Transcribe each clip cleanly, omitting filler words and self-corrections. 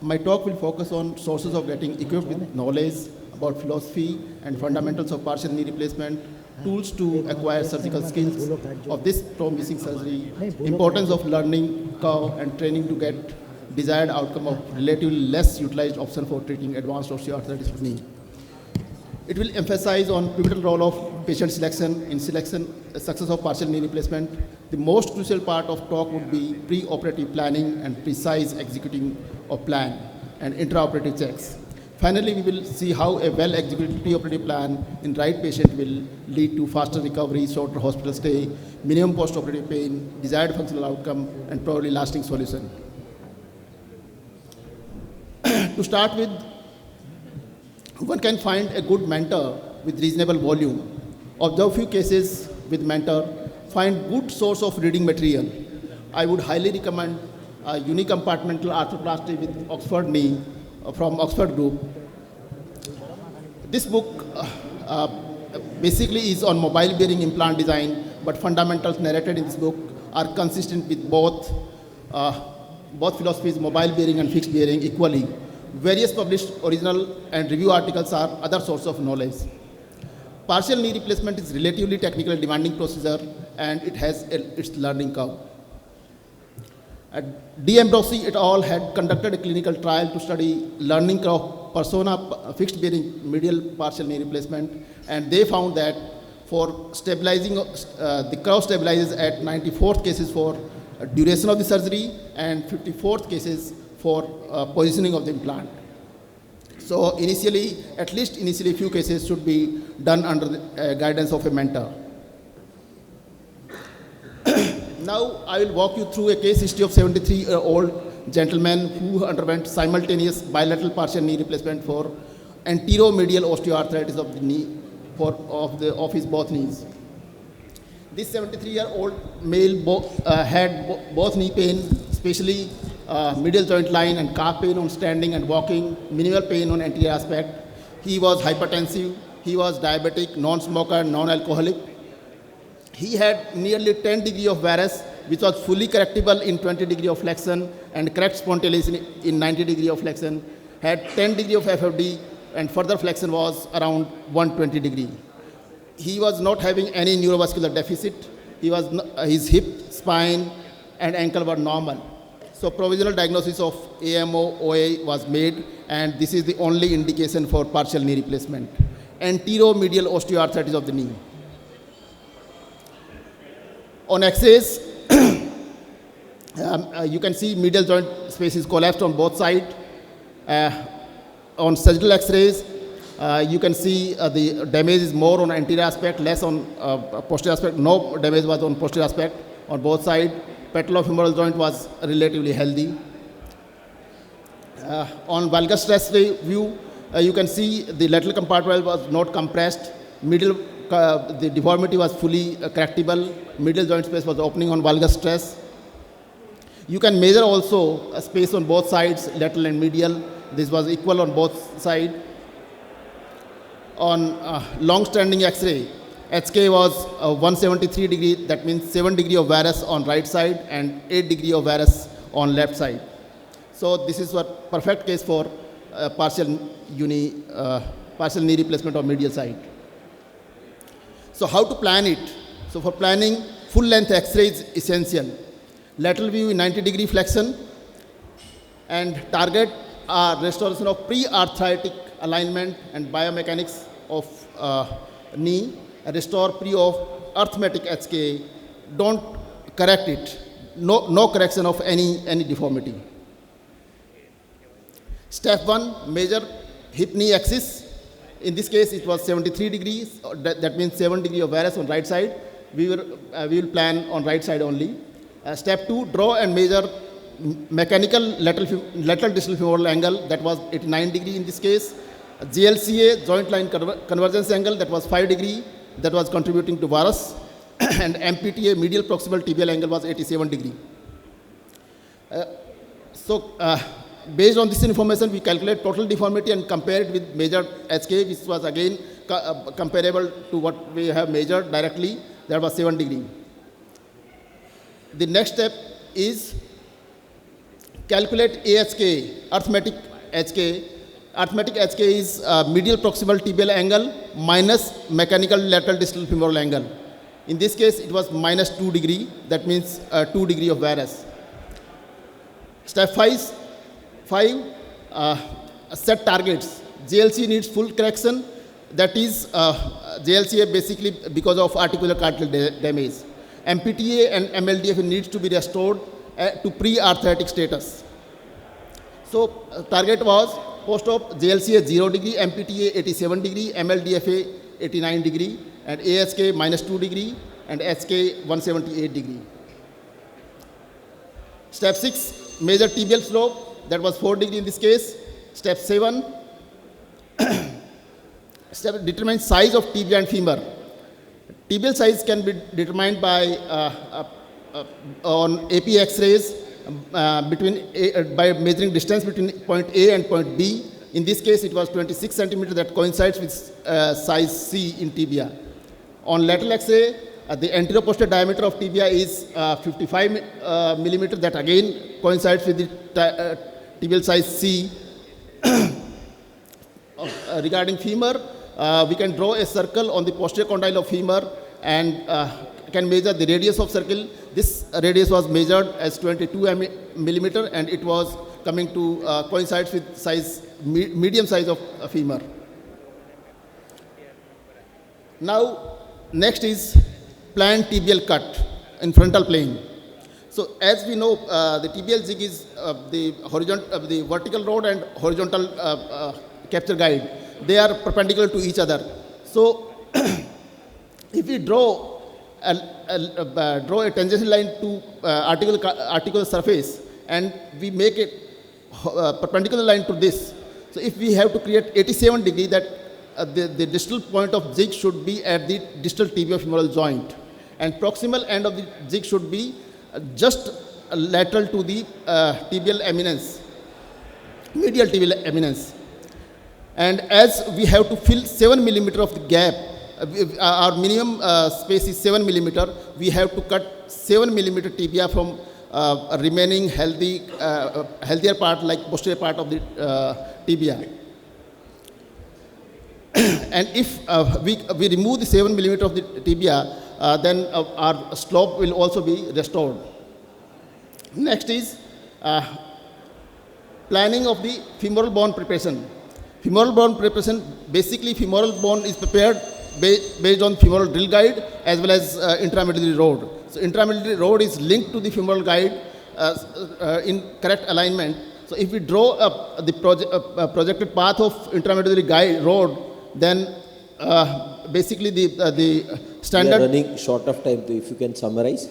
My talk will focus on sources of getting equipped with knowledge about philosophy and fundamentals of partial knee replacement, tools to acquire surgical skills of this promising surgery, importance of learning curve and training to get desired outcome of relatively less utilized option for treating advanced osteoarthritis of knee. It will emphasize on pivotal role of patient selection in success of partial knee replacement. The most crucial part of talk would be pre-operative planning and precise executing of plan and intraoperative checks. Finally, we will see how a well-executed pre-operative plan in right patient will lead to faster recovery, shorter hospital stay, minimum post-operative pain, desired functional outcome, and probably lasting solution. To start with, one can find a good mentor with reasonable volume. Observe few cases with mentor, find good source of reading material. I would highly recommend unicompartmental arthroplasty with Oxford knee from Oxford Group. This book basically is on mobile bearing implant design, but fundamentals narrated in this book are consistent with both philosophies, mobile bearing and fixed bearing equally. Various published original and review articles are other sources of knowledge. Partial knee replacement is relatively technical demanding procedure and it has its learning curve. D'Ambrosi et al. Had conducted a clinical trial to study learning curve persona fixed bearing medial partial knee replacement, and they found that for stabilizing, the curve stabilizes at 94th cases for duration of the surgery and 54th cases for positioning of the implant. So initially, at least initially, few cases should be done under the guidance of a mentor. Now I will walk you through a case history of 73-year-old gentleman who underwent simultaneous bilateral partial knee replacement for anteromedial osteoarthritis of the knee of his both knees. This 73-year-old male had both knee pain, especially medial joint line and calf pain on standing and walking, minimal pain on anterior aspect. He was hypertensive, he was diabetic, non-smoker, non-alcoholic. He had nearly 10 degree of varus, which was fully correctable in 20 degree of flexion and correct spontaneously in 90 degree of flexion, had 10 degree of FFD and further flexion was around 120 degree. He was not having any neurovascular deficit. His hip, spine and ankle were normal. So provisional diagnosis of AMO-OA was made, and this is the only indication for partial knee replacement. Anteromedial osteoarthritis of the knee. On X-rays, you can see medial joint space is collapsed on both sides. On sagittal X-rays, you can see the damage is more on anterior aspect, less on posterior aspect. No damage was on posterior aspect on both sides. Patellofemoral joint was relatively healthy. On valgus stress view, you can see the lateral compartment was not compressed. The deformity was fully correctable. Middle joint space was opening on valgus stress. You can measure also a space on both sides, lateral and medial. This was equal on both sides. On long-standing X-ray, HK was 173 degree, that means 7 degree of varus on right side and 8 degree of varus on left side. So this is a perfect case for partial knee replacement of medial side. So how to plan it? So for planning, full length X-ray is essential. Lateral view in 90 degree flexion and target restoration of pre-arthritic alignment and biomechanics of knee. Restore pre of arithmetic HK. Don't correct it. No correction of any deformity. Step 1, measure hip knee axis. In this case, it was 73 degrees. That means 7 degree of varus on right side. We will plan on right side only. Step 2, draw and measure mechanical lateral distal femoral angle. That was 89 degree in this case. GLCA, joint line convergence angle, that was 5 degree. That was contributing to varus. And MPTA, medial proximal tibial angle, was 87 degree. Based on this information, we calculate total deformity and compare it with measured HK, which was again comparable to what we have measured directly. That was 7 degree. The next step is Calculate AHK, arithmetic HK. Arithmetic HK is medial proximal tibial angle minus mechanical lateral distal femoral angle. In this case, it was minus 2 degree. That means 2 degree of variance. Step 5, set targets. JLC needs full correction. That is JLCA basically because of articular cartilage damage. MPTA and MLDF needs to be restored to pre-arthritic status. So target was post-op JLCA 0 degree, MPTA 87 degree, MLDFA 89 degree, and AHK minus 2 degree, and HK 178 degree. Step 6, measure tibial slope. That was 4 degree in this case. Step 7, determine size of tibia and femur. Tibial size can be determined by on AP X-rays by measuring distance between point A and point B. In this case, it was 26 centimeter that coincides with size C in tibia. On lateral X-ray, the anterior-posterior diameter of tibia is 55 millimeter. That again coincides with the tibial size C. Regarding femur, we can draw a circle on the posterior condyle of femur and can measure the radius of circle. This radius was measured as 22 millimeter, and it was coming to coincides with size medium size of a femur. Now, next is planned tibial cut in frontal plane. So, as we know, the tibial jig is the vertical rod and horizontal capture guide. They are perpendicular to each other. So, if we draw a tangential line to articular surface and we make a perpendicular line to this, so if we have to create 87 degree, that the distal point of jig should be at the distal tibiofemoral joint, and proximal end of the jig should be just lateral to the tibial eminence, medial tibial eminence. And as we have to fill 7 millimeter of the gap, our minimum space is 7 millimeter, we have to cut 7 millimeter tibia from remaining healthier part like posterior part of the tibia. And if we remove the 7 millimeter of the tibia, then our slope will also be restored. Next is planning of the femoral bone preparation. Femoral bone preparation, basically femoral bone is prepared based on femoral drill guide as well as intramedullary rod. So intramedullary rod is linked to the femoral guide in correct alignment. So if we draw up the projected path of intramedullary guide rod, then basically the standard... We are running short of time, so if you can summarize.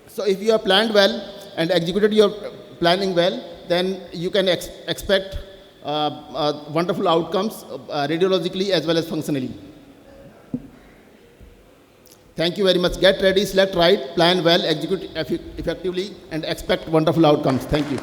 So if you have planned well and executed your planning well, then you can expect wonderful outcomes radiologically as well as functionally. Thank you very much. Get ready, select right, plan well, execute effectively, and expect wonderful outcomes. Thank you.